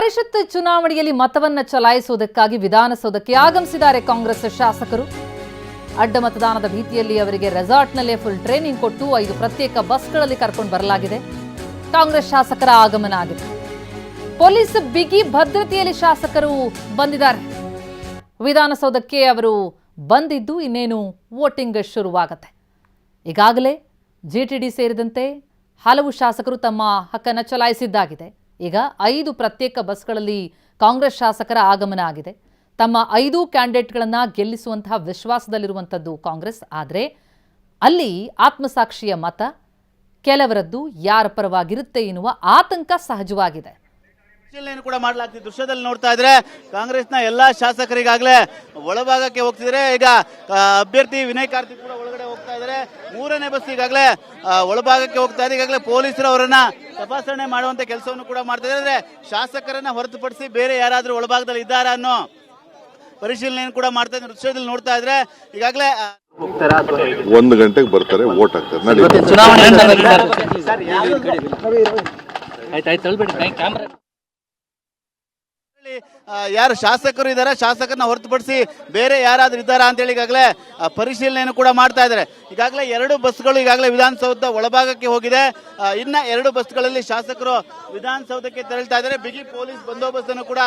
ಪರಿಷತ್ ಚುನಾವಣೆಯಲ್ಲಿ ಮತವನ್ನ ಚಲಾಯಿಸುವುದಕ್ಕಾಗಿ ವಿಧಾನಸೌಧಕ್ಕೆ ಆಗಮಿಸಿದ್ದಾರೆ ಕಾಂಗ್ರೆಸ್ ಶಾಸಕರು. ಅಡ್ಡ ಮತದಾನದ ಭೀತಿಯಲ್ಲಿ ಅವರಿಗೆ ರೆಸಾರ್ಟ್ನಲ್ಲೇ ಫುಲ್ ಟ್ರೈನಿಂಗ್ ಕೊಟ್ಟು 5 ಪ್ರತ್ಯೇಕ ಬಸ್ಗಳಲ್ಲಿ ಕರ್ಕೊಂಡು ಬರಲಾಗಿದೆ. ಕಾಂಗ್ರೆಸ್ ಶಾಸಕರ ಆಗಮನ ಆಗಿದೆ. ಪೊಲೀಸ್ ಬಿಗಿ ಭದ್ರತೆಯಲ್ಲಿ ಶಾಸಕರು ಬಂದಿದ್ದಾರೆ. ವಿಧಾನಸೌಧಕ್ಕೆ ಅವರು ಬಂದಿದ್ದು ಇನ್ನೇನು ವೋಟಿಂಗ್ ಶುರುವಾಗುತ್ತೆ. ಈಗಾಗಲೇ ಜಿಟಿಡಿ ಸೇರಿದಂತೆ ಹಲವು ಶಾಸಕರು ತಮ್ಮ ಹಕ್ಕನ್ನು ಚಲಾಯಿಸಿದ್ದಾಗಿದೆ. ಈಗ 5 ಪ್ರತ್ಯೇಕ ಬಸ್ಗಳಲ್ಲಿ ಕಾಂಗ್ರೆಸ್ ಶಾಸಕರ ಆಗಮನ ಆಗಿದೆ. ತಮ್ಮ 5 ಕ್ಯಾಂಡಿಡೇಟ್ಗಳನ್ನು ಗೆಲ್ಲಿಸುವಂತಹ ವಿಶ್ವಾಸದಲ್ಲಿರುವಂಥದ್ದು ಕಾಂಗ್ರೆಸ್. ಆದರೆ ಅಲ್ಲಿ ಆತ್ಮಸಾಕ್ಷಿಯ ಮತ ಕೆಲವರದ್ದು ಯಾರ ಪರವಾಗಿರುತ್ತೆ ಎನ್ನುವ ಆತಂಕ ಸಹಜವಾಗಿದೆ. ಪರಿಶೀಲನೆ ಕೂಡ ಮಾಡಲಾಗ್ತಿದೆ. ದೃಶ್ಯದಲ್ಲಿ ನೋಡ್ತಾ ಇದ್ರೆ ಕಾಂಗ್ರೆಸ್ನ ಎಲ್ಲಾ ಶಾಸಕರಿಗಾಗಲೇ ಒಳಭಾಗಕ್ಕೆ ಹೋಗ್ತಿದ್ರೆ. ಈಗ ಅಭ್ಯರ್ಥಿ ವಿನಯ್ ಕಾರ್ತಿಕ್ ಕೂಡ ಒಳಗಡೆ ಹೋಗ್ತಾ ಇದ್ದಾರೆ. 3ನೇ ಬಸ್ ಈಗಾಗಲೇ ಒಳಭಾಗಕ್ಕೆ ಹೋಗ್ತಾ ಇದೆ. ಈಗಾಗಲೇ ಪೊಲೀಸರು ಅವರನ್ನ ತಪಾಸಣೆ ಮಾಡುವಂತ ಕೆಲಸವನ್ನು ಕೂಡ ಮಾಡ್ತಾ ಇದ್ದಾರೆ. ಶಾಸಕರನ್ನ ಹೊರತುಪಡಿಸಿ ಬೇರೆ ಯಾರಾದ್ರೂ ಒಳಭಾಗದಲ್ಲಿ ಇದ್ದಾರಾ ಅನ್ನೋ ಪರಿಶೀಲನೆ ಕೂಡ ಮಾಡ್ತಾ ಇದ್ದಾರೆ. ದೃಶ್ಯದಲ್ಲಿ ನೋಡ್ತಾ ಇದ್ರೆ ಈಗಾಗಲೇ 1 ಗಂಟೆಗೆ ಬರ್ತಾರೆ, ವೋಟ್ ಹಾಕ್ತಾರೆ. ಯಾರು ಶಾಸಕರು ಇದ್ದಾರೆ, ಶಾಸಕರನ್ನ ಹೊರತುಪಡಿಸಿ ಬೇರೆ ಯಾರಾದ್ರೂ ಇದ್ದಾರಾ ಅಂತೇಳಿ ಈಗಾಗಲೇ ಪರಿಶೀಲನೆಯನ್ನು ಕೂಡ ಮಾಡ್ತಾ ಇದ್ದಾರೆ. ಈಗಾಗಲೇ 2 ಬಸ್ಗಳು ಈಗಾಗಲೇ ವಿಧಾನಸೌಧ ಒಳಭಾಗಕ್ಕೆ ಹೋಗಿದೆ. ಇನ್ನ 2 ಬಸ್ಗಳಲ್ಲಿ ಶಾಸಕರು ವಿಧಾನಸೌಧಕ್ಕೆ ತೆರಳ್ತಾ ಇದ್ದಾರೆ. ಬಿಗಿ ಪೊಲೀಸ್ ಬಂದೋಬಸ್ತ್ ಅನ್ನು ಕೂಡ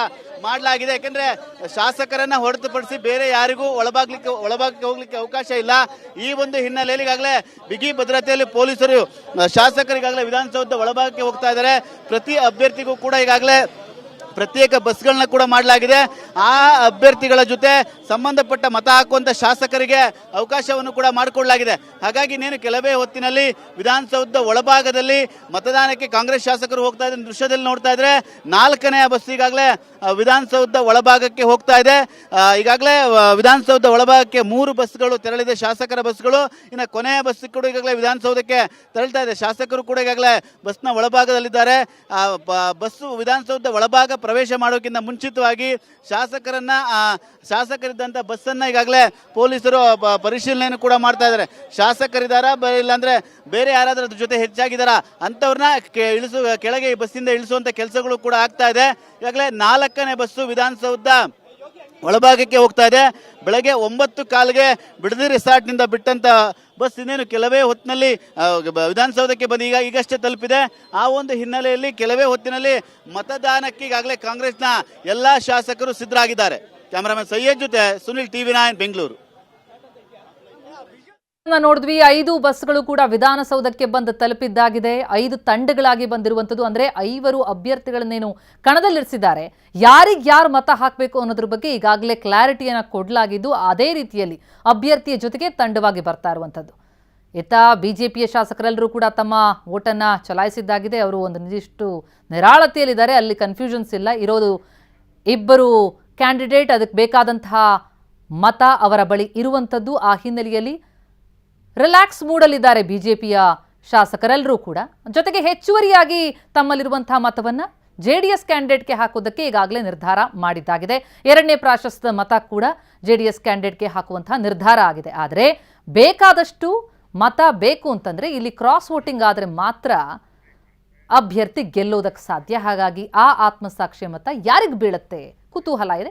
ಮಾಡಲಾಗಿದೆ. ಯಾಕಂದ್ರೆ ಶಾಸಕರನ್ನ ಹೊರತುಪಡಿಸಿ ಬೇರೆ ಯಾರಿಗೂ ಒಳಭಾಗಕ್ಕೆ ಹೋಗ್ಲಿಕ್ಕೆ ಅವಕಾಶ ಇಲ್ಲ. ಈ ಒಂದು ಹಿನ್ನೆಲೆಯಲ್ಲಿ ಈಗಾಗಲೇ ಬಿಗಿ ಭದ್ರತೆಯಲ್ಲಿ ಪೊಲೀಸರು ಶಾಸಕರಿಗಾಗಲೇ ವಿಧಾನಸೌಧ ಒಳಭಾಗಕ್ಕೆ ಹೋಗ್ತಾ ಇದ್ದಾರೆ. ಪ್ರತಿ ಅಭ್ಯರ್ಥಿಗೂ ಕೂಡ ಈಗಾಗಲೇ ಪ್ರತ್ಯೇಕ ಬಸ್ಗಳನ್ನ ಕೂಡ ಮಾಡಲಾಗಿದೆ. ಆ ಅಭ್ಯರ್ಥಿಗಳ ಜೊತೆ ಸಂಬಂಧಪಟ್ಟ ಮತ ಹಾಕುವಂತ ಶಾಸಕರಿಗೆ ಅವಕಾಶವನ್ನು ಕೂಡ ಮಾಡಿಕೊಳ್ಳಲಾಗಿದೆ. ಹಾಗಾಗಿ ನೀನು ಕೆಲವೇ ಹೊತ್ತಿನಲ್ಲಿ ವಿಧಾನಸೌಧ ಒಳಭಾಗದಲ್ಲಿ ಮತದಾನಕ್ಕೆ ಕಾಂಗ್ರೆಸ್ ಶಾಸಕರು ಹೋಗ್ತಾ ಇದ್ದಾರೆ. ದೃಶ್ಯದಲ್ಲಿ ನೋಡ್ತಾ ಇದ್ರೆ 4ನೇ ಬಸ್ ಈಗಾಗಲೇ ವಿಧಾನಸೌಧ ಒಳಭಾಗಕ್ಕೆ ಹೋಗ್ತಾ ಇದೆ. ಈಗಾಗಲೇ ವಿಧಾನಸೌಧ ಒಳಭಾಗಕ್ಕೆ 3 ಬಸ್ಗಳು ತೆರಳಿದೆ, ಶಾಸಕರ ಬಸ್ಗಳು. ಇನ್ನು ಕೊನೆಯ ಬಸ್ ಕೂಡ ಈಗಾಗಲೇ ವಿಧಾನಸೌಧಕ್ಕೆ ತೆರಳ್ತಾ ಇದೆ. ಶಾಸಕರು ಕೂಡ ಈಗಾಗಲೇ ಬಸ್ನ ಒಳಭಾಗದಲ್ಲಿದ್ದಾರೆ. ಬಸ್ಸು ವಿಧಾನಸೌಧ ಒಳಭಾಗ ಪ್ರವೇಶ ಮಾಡೋಕ್ಕಿಂತ ಮುಂಚಿತವಾಗಿ ಶಾಸಕರಿದ್ದಂಥ ಬಸ್ಸನ್ನು ಈಗಾಗಲೇ ಪೊಲೀಸರು ಪರಿಶೀಲನೆಯನ್ನು ಕೂಡ ಮಾಡ್ತಾ ಇದ್ದಾರೆ. ಶಾಸಕರಿದ್ದಾರಾ ಇಲ್ಲಾಂದ್ರೆ ಬೇರೆ ಯಾರಾದ್ರೂ ಅದ್ರ ಜೊತೆ ಹೆಚ್ಚಾಗಿದ್ದಾರಾ ಅಂಥವ್ರನ್ನ ಕೆಳಗೆ ಈ ಬಸ್ಸಿಂದ ಇಳಿಸುವಂಥ ಕೆಲಸಗಳು ಕೂಡ ಆಗ್ತಾ ಇದೆ. ಈಗಾಗಲೇ 4ನೇ ಬಸ್ಸು ವಿಧಾನಸೌಧ ಒಳಭಾಗಕ್ಕೆ ಹೋಗ್ತಾ ಇದೆ. ಬೆಳಗ್ಗೆ 9:15ಗೆ ಬಿಡದಿ ರೆಸಾರ್ಟ್ನಿಂದ ಬಿಟ್ಟಂತ ಬಸ್ ಇನ್ನೇನು ಕೆಲವೇ ಹೊತ್ತಿನಲ್ಲಿ ವಿಧಾನಸೌಧಕ್ಕೆ ಬಂದು ಈಗಷ್ಟೇ ತಲುಪಿದೆ. ಆ ಒಂದು ಹಿನ್ನೆಲೆಯಲ್ಲಿ ಕೆಲವೇ ಹೊತ್ತಿನಲ್ಲಿ ಮತದಾನಕ್ಕೆ ಈಗಾಗಲೇ ಕಾಂಗ್ರೆಸ್ನ ಎಲ್ಲಾ ಶಾಸಕರು ಸಿದ್ಧರಾಗಿದ್ದಾರೆ. ಕ್ಯಾಮರಾಮನ್ ಸೈಯದ್ ಜೊತೆ ಸುನಿಲ್, TV9 ಬೆಂಗಳೂರು. ನೋಡಿದ್ವಿ 5 ಬಸ್ಗಳು ಕೂಡ ವಿಧಾನಸೌಧಕ್ಕೆ ಬಂದು ತಲುಪಿದ್ದಾಗಿದೆ. 5 ತಂಡಗಳಾಗಿ ಬಂದಿರುವಂಥದ್ದು. ಅಂದ್ರೆ 5 ಅಭ್ಯರ್ಥಿಗಳನ್ನೇನು ಕಣದಲ್ಲಿರಿಸಿದ್ದಾರೆ. ಯಾರು ಮತ ಹಾಕಬೇಕು ಅನ್ನೋದ್ರ ಬಗ್ಗೆ ಈಗಾಗಲೇ ಕ್ಲಾರಿಟಿಯನ್ನು ಕೊಡಲಾಗಿದ್ದು, ಅದೇ ರೀತಿಯಲ್ಲಿ ಅಭ್ಯರ್ಥಿಯ ಜೊತೆಗೆ ತಂಡವಾಗಿ ಬರ್ತಾ ಇರುವಂಥದ್ದು. ಇತ್ತ ಬಿಜೆಪಿಯ ಶಾಸಕರೆಲ್ಲರೂ ಕೂಡ ತಮ್ಮ ಓಟನ್ನು ಚಲಾಯಿಸಿದ್ದಾಗಿದೆ. ಅವರು ಒಂದು ನಿರ್ದಿಷ್ಟು ನಿರಾಳತೆಯಲ್ಲಿದ್ದಾರೆ. ಅಲ್ಲಿ ಕನ್ಫ್ಯೂಷನ್ಸ್ ಇಲ್ಲ. ಇರೋದು 2 ಕ್ಯಾಂಡಿಡೇಟ್. ಅದಕ್ಕೆ ಬೇಕಾದಂತಹ ಮತ ಅವರ ಬಳಿ ಇರುವಂಥದ್ದು. ಆ ಹಿನ್ನೆಲೆಯಲ್ಲಿ ರಿಲ್ಯಾಕ್ಸ್ ಮೂಡಲ್ಲಿದ್ದಾರೆ ಬಿಜೆಪಿಯ ಶಾಸಕರೆಲ್ಲರೂ ಕೂಡ. ಜೊತೆಗೆ ಹೆಚ್ಚುವರಿಯಾಗಿ ತಮ್ಮಲ್ಲಿರುವಂತಹ ಮತವನ್ನು JDS ಕ್ಯಾಂಡಿಡೇಟ್ಗೆ ಹಾಕೋದಕ್ಕೆ ಈಗಾಗಲೇ ನಿರ್ಧಾರ ಮಾಡಿದ್ದಾಗಿದೆ. 2ನೇ ಪ್ರಾಶಸ್ತ್ಯದ ಮತ ಕೂಡ JDS ಕ್ಯಾಂಡಿಡೇಟ್ಗೆ ಹಾಕುವಂತಹ ನಿರ್ಧಾರ ಆಗಿದೆ. ಆದರೆ ಬೇಕಾದಷ್ಟು ಮತ ಬೇಕು ಅಂತಂದರೆ ಇಲ್ಲಿ ಕ್ರಾಸ್ ವೋಟಿಂಗ್ ಆದರೆ ಮಾತ್ರ ಅಭ್ಯರ್ಥಿ ಗೆಲ್ಲೋದಕ್ಕೆ ಸಾಧ್ಯ. ಹಾಗಾಗಿ ಆ ಆತ್ಮಸಾಕ್ಷಿಯ ಮತ ಯಾರಿಗೆ ಬೀಳುತ್ತೆ ಕುತೂಹಲ ಇದೆ.